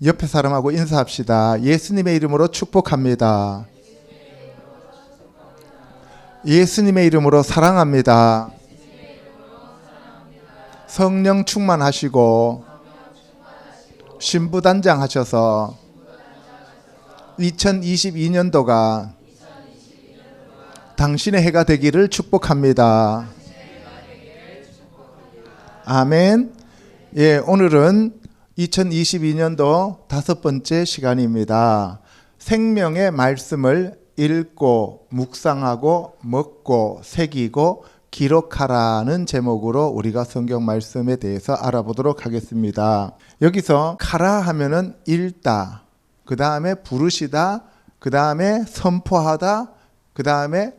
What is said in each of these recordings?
옆에 사람하고 인사합시다. 예수님의 이름으로 축복합니다. 예수님의 이름으로 사랑합니다. 성령 충만하시고 신부단장 하셔서 2022년도가 당신의 해가 되기를 축복합니다. 아멘. 예, 오늘은 2022년도 5번째 시간입니다. 생명의 말씀을 읽고 묵상하고 먹고 새기고 기록하라는 제목으로 우리가 성경 말씀에 대해서 알아보도록 하겠습니다. 여기서 카라 하면은 읽다, 그 다음에 부르시다, 그 다음에 선포하다, 그 다음에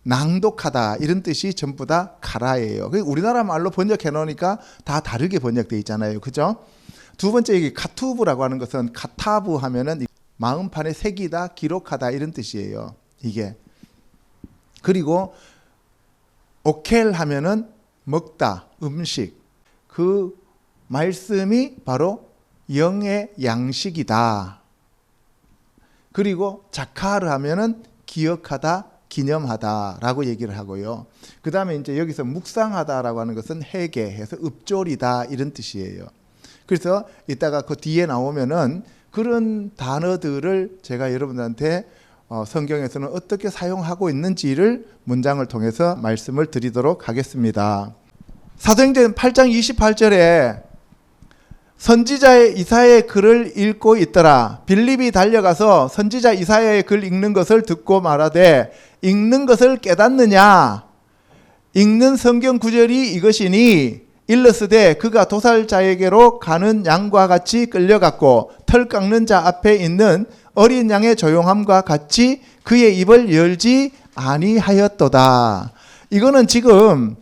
낭독하다, 이런 뜻이 전부 다 카라예요. 우리나라 말로 번역해 놓으니까 다 다르게 번역되어 있잖아요. 그죠? 두 번째 얘기 카투브라고 하는 것은 카타브 하면은 마음판에 새기다, 기록하다, 이런 뜻이에요. 이게. 그리고 오켈 하면은 먹다, 음식. 그 말씀이 바로 영의 양식이다. 그리고 자카르 하면은 기억하다, 기념하다라고 얘기를 하고요. 그 다음에 이제 여기서 묵상하다라고 하는 것은 회개해서 읊조리다, 이런 뜻이에요. 그래서 이따가 그 뒤에 나오면은 그런 단어들을 제가 여러분들한테 성경에서는 어떻게 사용하고 있는지를 문장을 통해서 말씀을 드리도록 하겠습니다. 사도행전 8장 28절에 선지자의 이사야의 글을 읽고 있더라. 빌립이 달려가서 선지자 이사야의 글 읽는 것을 듣고 말하되 읽는 것을 깨닫느냐? 읽는 성경 구절이 이것이니 일러스되 그가 도살자에게로 가는 양과 같이 끌려갔고 털 깎는 자 앞에 있는 어린 양의 조용함과 같이 그의 입을 열지 아니하였도다. 이거는 지금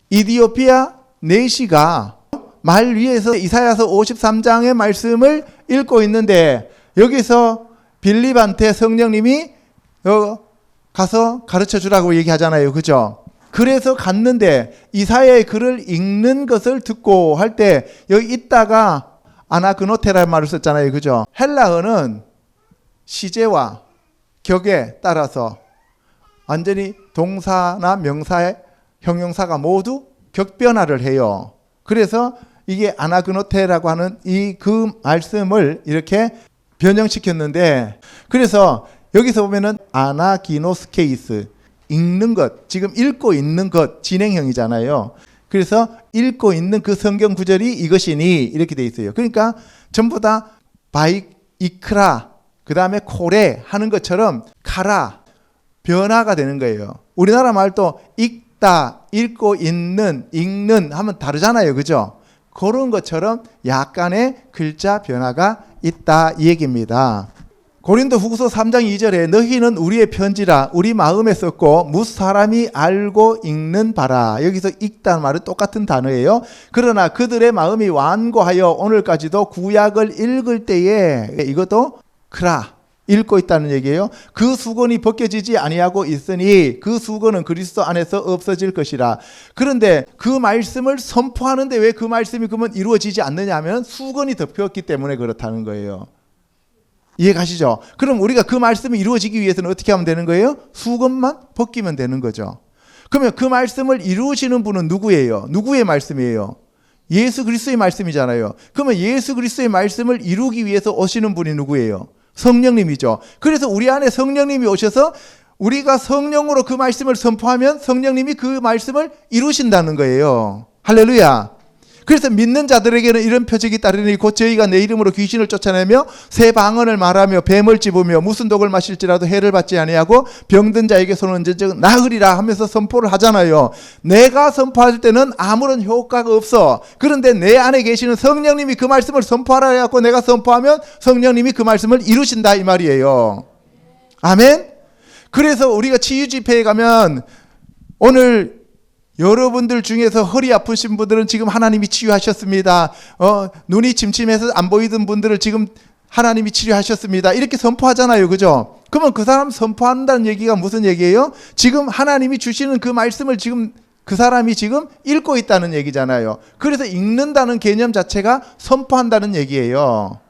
이디오피아 내시가 말 위에서 이사야서 53장의 말씀을 읽고 있는데 여기서 빌립한테 성령님이 가서 가르쳐 주라고 얘기하잖아요. 그죠? 그래서 갔는데 이사야의 글을 읽는 것을 듣고 할 때 여기 있다가 아나그노테라는 말을 썼잖아요. 그죠? 헬라어는 시제와 격에 따라서 완전히 동사나 명사의 형용사가 모두 격변화를 해요. 그래서 이게 아나그노테라고 하는 그 말씀을 이렇게 변형시켰는데, 그래서 여기서 보면은 아나기노스케이스, 읽는 것, 지금 읽고 있는 것, 진행형이잖아요. 그래서 읽고 있는 그 성경 구절이 이것이니 이렇게 돼 있어요. 그러니까 전부 다 이크라, 그 다음에 코레 하는 것처럼 카라, 변화가 되는 거예요. 우리나라 말도 읽다, 읽고 있는, 읽는 하면 다르잖아요. 그죠? 그런 것처럼 약간의 글자 변화가 있다, 이 얘기입니다. 고린도 후서 3장 2절에 너희는 우리의 편지라 우리 마음에 썼고 무사람이 알고 읽는 바라. 여기서 읽다는 말은 똑같은 단어예요. 그러나 그들의 마음이 완고하여 오늘까지도 구약을 읽을 때에 이것도 크라, 읽고 있다는 얘기예요. 그 수건이 벗겨지지 아니하고 있으니 그 수건은 그리스도 안에서 없어질 것이라. 그런데 그 말씀을 선포하는데 왜 그 말씀이 그러면 이루어지지 않느냐 하면 수건이 덮였기 때문에 그렇다는 거예요. 이해 가시죠? 그럼 우리가 그 말씀이 이루어지기 위해서는 어떻게 하면 되는 거예요? 수건만 벗기면 되는 거죠. 그러면 그 말씀을 이루시는 분은 누구예요? 누구의 말씀이에요? 예수 그리스도의 말씀이잖아요. 그러면 예수 그리스도의 말씀을 이루기 위해서 오시는 분이 누구예요? 성령님이죠. 그래서 우리 안에 성령님이 오셔서 우리가 성령으로 그 말씀을 선포하면 성령님이 그 말씀을 이루신다는 거예요. 할렐루야. 그래서 믿는 자들에게는 이런 표적이 따르니 곧 저희가 내 이름으로 귀신을 쫓아내며 새 방언을 말하며 뱀을 찝으며 무슨 독을 마실지라도 해를 받지 아니하고 병든 자에게 손을 얹은 나으리라 하면서 선포를 하잖아요. 내가 선포할 때는 아무런 효과가 없어. 그런데 내 안에 계시는 성령님이 그 말씀을 선포하라 해갖고 내가 선포하면 성령님이 그 말씀을 이루신다, 이 말이에요. 아멘. 그래서 우리가 치유 집회에 가면 오늘 여러분들 중에서 허리 아프신 분들은 지금 하나님이 치유하셨습니다. 눈이 침침해서 안 보이던 분들을 지금 하나님이 치료하셨습니다. 이렇게 선포하잖아요. 그죠? 그러면 그 사람 선포한다는 얘기가 무슨 얘기예요? 지금 하나님이 주시는 그 말씀을 지금 그 사람이 지금 읽고 있다는 얘기잖아요. 그래서 읽는다는 개념 자체가 선포한다는 얘기예요.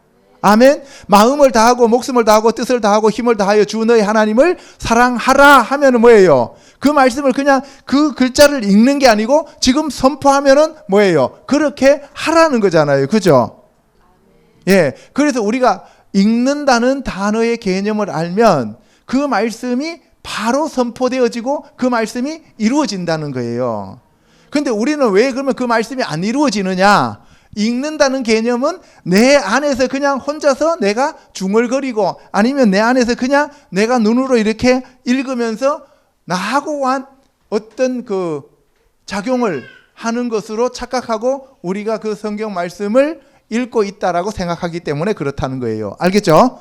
아멘. 마음을 다하고 목숨을 다하고 뜻을 다하고 힘을 다하여 주 너희 하나님을 사랑하라 하면은 뭐예요? 그 말씀을 그냥 그 글자를 읽는 게 아니고 지금 선포하면은 뭐예요? 그렇게 하라는 거잖아요. 그죠? 예. 그래서 우리가 읽는다는 단어의 개념을 알면 그 말씀이 바로 선포되어지고 그 말씀이 이루어진다는 거예요. 근데 우리는 왜 그러면 그 말씀이 안 이루어지느냐? 읽는다는 개념은 내 안에서 그냥 혼자서 내가 중얼거리고 아니면 내 안에서 그냥 내가 눈으로 이렇게 읽으면서 나하고 한 어떤 그 작용을 하는 것으로 착각하고 우리가 그 성경 말씀을 읽고 있다라고 생각하기 때문에 그렇다는 거예요. 알겠죠?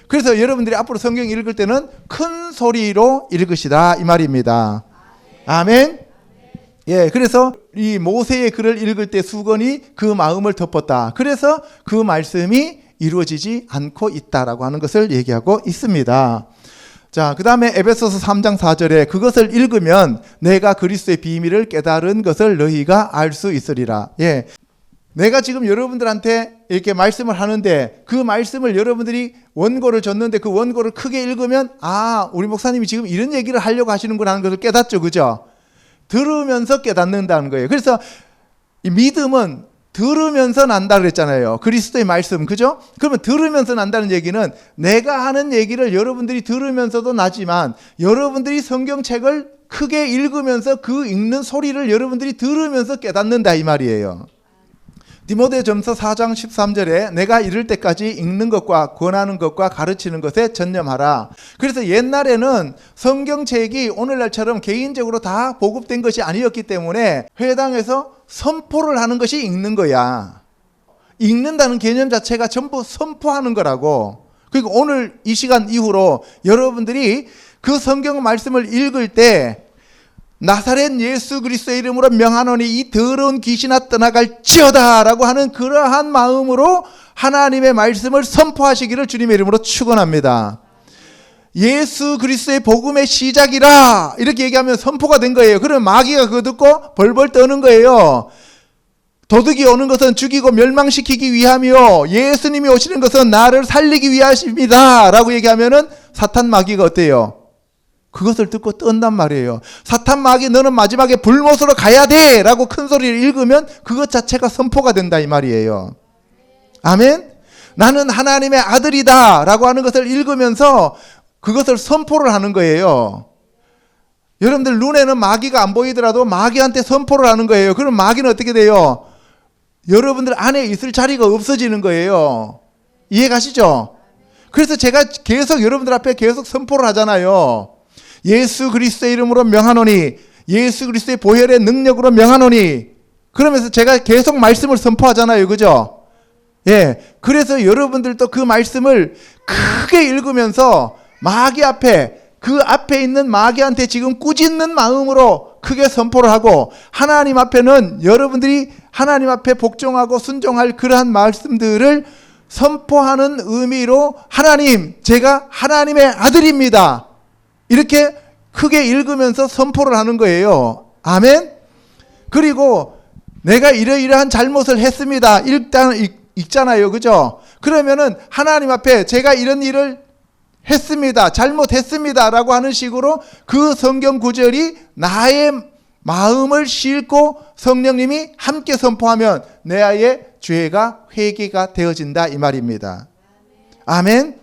그래서 여러분들이 앞으로 성경 읽을 때는 큰 소리로 읽으시라 이 말입니다. 아멘. 예, 그래서 이 모세의 글을 읽을 때 수건이 그 마음을 덮었다. 그래서 그 말씀이 이루어지지 않고 있다라고 하는 것을 얘기하고 있습니다. 자, 그 다음에 에베소서 3장 4절에 그것을 읽으면 내가 그리스도의 비밀을 깨달은 것을 너희가 알 수 있으리라. 예. 내가 지금 여러분들한테 이렇게 말씀을 하는데 그 말씀을 여러분들이 원고를 줬는데 그 원고를 크게 읽으면 우리 목사님이 지금 이런 얘기를 하려고 하시는구나 하는 것을 깨닫죠. 그죠? 들으면서 깨닫는다는 거예요. 그래서 이 믿음은 들으면서 난다 그랬잖아요. 그리스도의 말씀. 그죠? 그러면 들으면서 난다는 얘기는 내가 하는 얘기를 여러분들이 들으면서도 나지만 여러분들이 성경책을 크게 읽으면서 그 읽는 소리를 여러분들이 들으면서 깨닫는다 이 말이에요. 디모데전서 4장 13절에 내가 이를 때까지 읽는 것과 권하는 것과 가르치는 것에 전념하라. 그래서 옛날에는 성경책이 오늘날처럼 개인적으로 다 보급된 것이 아니었기 때문에 회당에서 선포를 하는 것이 읽는 거야. 읽는다는 개념 자체가 전부 선포하는 거라고. 그리고 오늘 이 시간 이후로 여러분들이 그 성경 말씀을 읽을 때 나사렛 예수 그리스도의 이름으로 명하노니 이 더러운 귀신아 떠나갈지어다 라고 하는 그러한 마음으로 하나님의 말씀을 선포하시기를 주님의 이름으로 축원합니다. 예수 그리스도의 복음의 시작이라 이렇게 얘기하면 선포가 된 거예요. 그러면 마귀가 그거 듣고 벌벌 떠는 거예요. 도둑이 오는 것은 죽이고 멸망시키기 위함이요 예수님이 오시는 것은 나를 살리기 위하십니다 라고 얘기하면은 사탄 마귀가 어때요? 그것을 듣고 뜬단 말이에요. 사탄 마귀 너는 마지막에 불못으로 가야 돼 라고 큰 소리를 읽으면 그것 자체가 선포가 된다 이 말이에요. 아멘. 나는 하나님의 아들이다 라고 하는 것을 읽으면서 그것을 선포를 하는 거예요. 여러분들 눈에는 마귀가 안 보이더라도 마귀한테 선포를 하는 거예요. 그럼 마귀는 어떻게 돼요? 여러분들 안에 있을 자리가 없어지는 거예요. 이해 가시죠? 그래서 제가 계속 여러분들 앞에 계속 선포를 하잖아요. 예수 그리스도의 이름으로 명하노니 예수 그리스도의 보혈의 능력으로 명하노니 그러면서 제가 계속 말씀을 선포하잖아요. 그죠? 예. 그래서 여러분들도 그 말씀을 크게 읽으면서 마귀 앞에 그 앞에 있는 마귀한테 지금 꾸짖는 마음으로 크게 선포를 하고 하나님 앞에는 여러분들이 하나님 앞에 복종하고 순종할 그러한 말씀들을 선포하는 의미로 하나님, 제가 하나님의 아들입니다. 이렇게 크게 읽으면서 선포를 하는 거예요. 아멘? 그리고 내가 이러이러한 잘못을 했습니다. 일단 읽잖아요. 그죠? 그러면은 하나님 앞에 제가 이런 일을 했습니다. 잘못했습니다. 라고 하는 식으로 그 성경 구절이 나의 마음을 싣고 성령님이 함께 선포하면 내 아의 죄가 회개가 되어진다 이 말입니다. 아멘?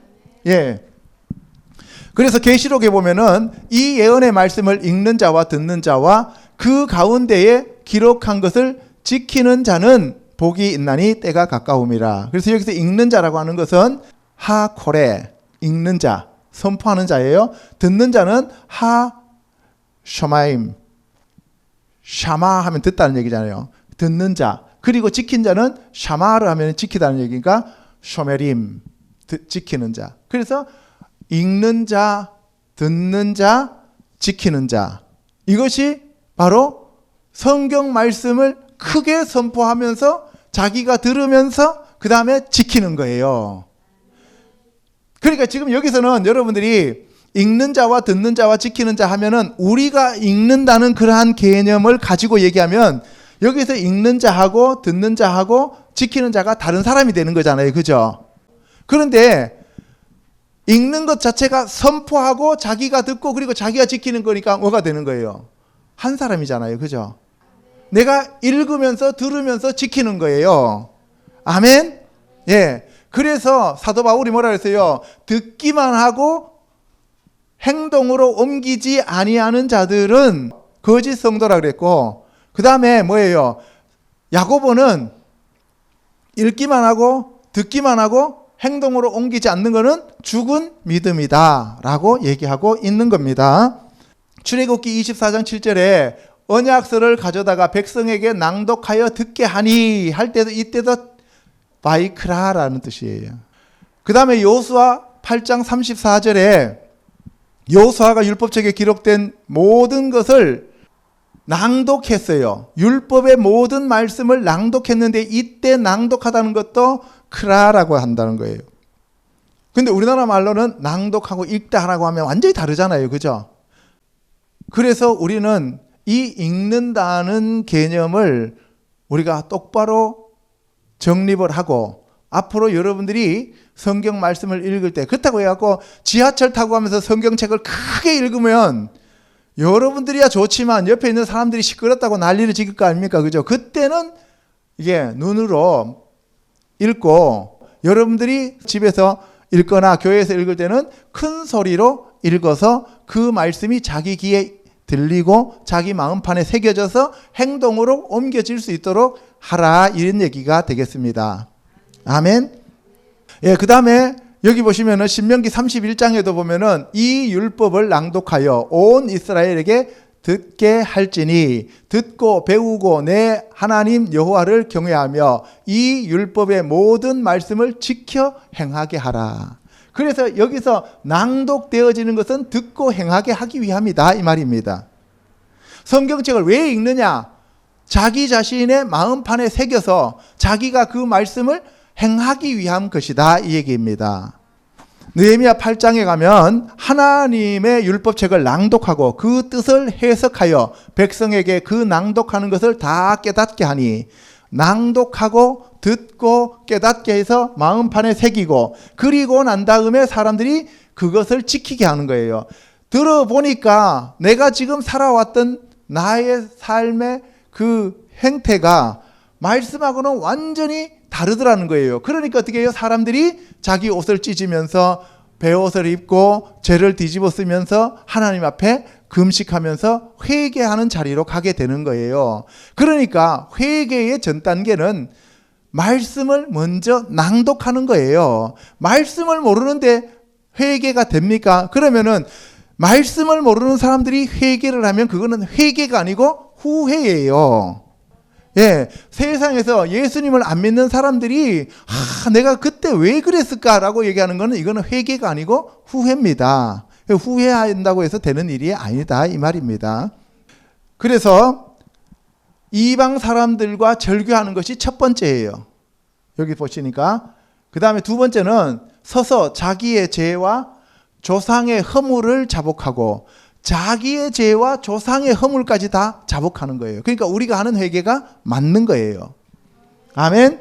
예. 그래서 계시록에 보면은 이 예언의 말씀을 읽는 자와 듣는 자와 그 가운데에 기록한 것을 지키는 자는 복이 있나니 때가 가까움이라. 그래서 여기서 읽는 자라고 하는 것은 하코레, 읽는 자, 선포하는 자예요. 듣는 자는 하쇼마임, 샤마 하면 듣다는 얘기잖아요. 듣는 자. 그리고 지킨 자는 샤마를 하면 지키다는 얘기니까 쇼메림, 지키는 자. 그래서 읽는 자, 듣는 자, 지키는 자. 이것이 바로 성경 말씀을 크게 선포하면서 자기가 들으면서 그 다음에 지키는 거예요. 그러니까 지금 여기서는 여러분들이 읽는 자와 듣는 자와 지키는 자 하면은 우리가 읽는다는 그러한 개념을 가지고 얘기하면 여기서 읽는 자하고 듣는 자하고 지키는 자가 다른 사람이 되는 거잖아요. 그죠? 그런데 읽는 것 자체가 선포하고 자기가 듣고 그리고 자기가 지키는 거니까 뭐가 되는 거예요? 한 사람이잖아요. 그죠? 내가 읽으면서 들으면서 지키는 거예요. 아멘? 예. 그래서 사도 바울이 뭐라 그랬어요? 듣기만 하고 행동으로 옮기지 아니하는 자들은 거짓 성도라 그랬고, 그 다음에 뭐예요? 야고보는 읽기만 하고 듣기만 하고 행동으로 옮기지 않는 것은 죽은 믿음이다 라고 얘기하고 있는 겁니다. 출애굽기 24장 7절에 언약서를 가져다가 백성에게 낭독하여 듣게 하니 할 때도 이때도 바이크라라는 뜻이에요. 그 다음에 여호수아 8장 34절에 여호수아가 율법책에 기록된 모든 것을 낭독했어요. 율법의 모든 말씀을 낭독했는데 이때 낭독하다는 것도 크라라고 한다는 거예요. 근데 우리나라 말로는 낭독하고 읽다라고 하면 완전히 다르잖아요. 그죠? 그래서 우리는 이 읽는다는 개념을 우리가 똑바로 정립을 하고 앞으로 여러분들이 성경 말씀을 읽을 때, 그렇다고 해갖고 지하철 타고 가면서 성경책을 크게 읽으면 여러분들이야 좋지만 옆에 있는 사람들이 시끄럽다고 난리를 지을 거 아닙니까? 그죠? 그때는 이게 눈으로 읽고 여러분들이 집에서 읽거나 교회에서 읽을 때는 큰 소리로 읽어서 그 말씀이 자기 귀에 들리고 자기 마음판에 새겨져서 행동으로 옮겨질 수 있도록 하라, 이런 얘기가 되겠습니다. 아멘. 예, 그 다음에 여기 보시면은 신명기 31장에도 보면은 이 율법을 낭독하여 온 이스라엘에게 듣게 할지니 듣고 배우고 내 하나님 여호와를 경외하며 이 율법의 모든 말씀을 지켜 행하게 하라. 그래서 여기서 낭독되어지는 것은 듣고 행하게 하기 위함이다, 이 말입니다. 성경책을 왜 읽느냐? 자기 자신의 마음판에 새겨서 자기가 그 말씀을 행하기 위한 것이다, 이 얘기입니다. 느헤미야 8장에 가면 하나님의 율법책을 낭독하고 그 뜻을 해석하여 백성에게 그 낭독하는 것을 다 깨닫게 하니, 낭독하고 듣고 깨닫게 해서 마음판에 새기고 그리고 난 다음에 사람들이 그것을 지키게 하는 거예요. 들어보니까 내가 지금 살아왔던 나의 삶의 그 행태가 말씀하고는 완전히 다르더라는 거예요. 그러니까 어떻게 해요? 사람들이 자기 옷을 찢으면서 베옷을 입고 죄를 뒤집어 쓰면서 하나님 앞에 금식하면서 회개하는 자리로 가게 되는 거예요. 그러니까 회개의 전 단계는 말씀을 먼저 낭독하는 거예요. 말씀을 모르는데 회개가 됩니까? 그러면은 말씀을 모르는 사람들이 회개를 하면 그거는 회개가 아니고 후회예요. 예, 세상에서 예수님을 안 믿는 사람들이 내가 그때 왜 그랬을까라고 얘기하는 거는 이거는 회개가 아니고 후회입니다. 후회한다고 해서 되는 일이 아니다, 이 말입니다. 그래서 이방 사람들과 절교하는 것이 첫 번째예요. 여기 보시니까. 그 다음에 두 번째는 서서 자기의 죄와 조상의 허물을 자복하고 자기의 죄와 조상의 허물까지 다 자복하는 거예요. 그러니까 우리가 하는 회개가 맞는 거예요. 아멘.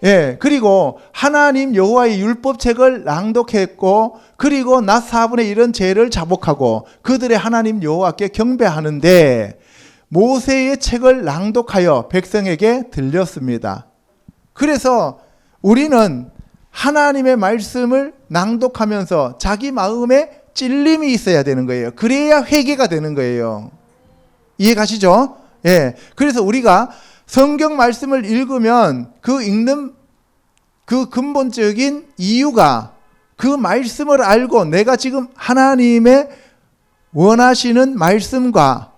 예, 그리고 하나님 여호와의 율법책을 낭독했고 그리고 낮 4분의 1은 죄를 자복하고 그들의 하나님 여호와께 경배하는데 모세의 책을 낭독하여 백성에게 들렸습니다. 그래서 우리는 하나님의 말씀을 낭독하면서 자기 마음에 찔림이 있어야 되는 거예요. 그래야 회개가 되는 거예요. 이해 가시죠? 예. 그래서 우리가 성경 말씀을 읽으면 그 읽는 그 근본적인 이유가 그 말씀을 알고 내가 지금 하나님의 원하시는 말씀과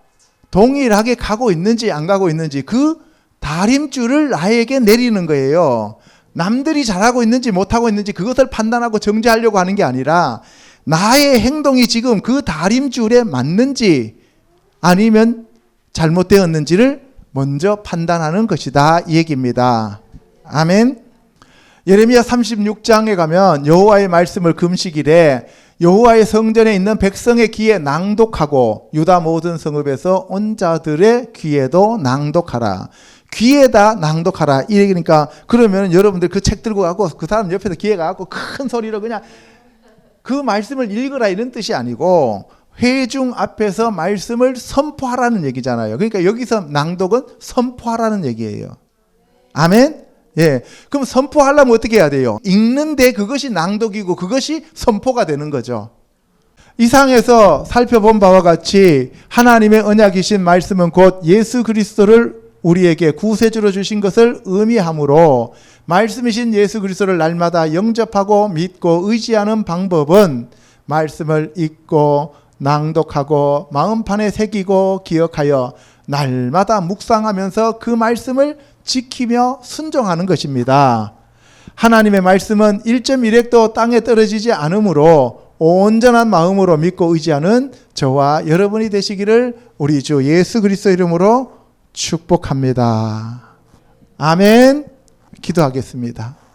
동일하게 가고 있는지 안 가고 있는지 그 다림줄을 나에게 내리는 거예요. 남들이 잘하고 있는지 못하고 있는지 그것을 판단하고 정죄하려고 하는 게 아니라 나의 행동이 지금 그 다림줄에 맞는지 아니면 잘못되었는지를 먼저 판단하는 것이다, 이 얘기입니다. 아멘. 예레미야 36장에 가면 여호와의 말씀을 금식일에 여호와의 성전에 있는 백성의 귀에 낭독하고 유다 모든 성읍에서 온 자들의 귀에도 낭독하라. 귀에다 낭독하라. 이 얘기니까 그러면 여러분들 그 책 들고 가고 그 사람 옆에서 귀에 가고 큰 소리로 그냥 그 말씀을 읽으라 이런 뜻이 아니고 회중 앞에서 말씀을 선포하라는 얘기잖아요. 그러니까 여기서 낭독은 선포하라는 얘기예요. 아멘? 예. 그럼 선포하려면 어떻게 해야 돼요? 읽는데 그것이 낭독이고 그것이 선포가 되는 거죠. 이 상에서 살펴본 바와 같이 하나님의 언약이신 말씀은 곧 예수 그리스도를 우리에게 구세주로 주신 것을 의미하므로 말씀이신 예수 그리스도를 날마다 영접하고 믿고 의지하는 방법은 말씀을 읽고 낭독하고 마음판에 새기고 기억하여 날마다 묵상하면서 그 말씀을 지키며 순종하는 것입니다. 하나님의 말씀은 1.1획도 땅에 떨어지지 않으므로 온전한 마음으로 믿고 의지하는 저와 여러분이 되시기를 우리 주 예수 그리스도 이름으로 축복합니다. 아멘. 기도하겠습니다.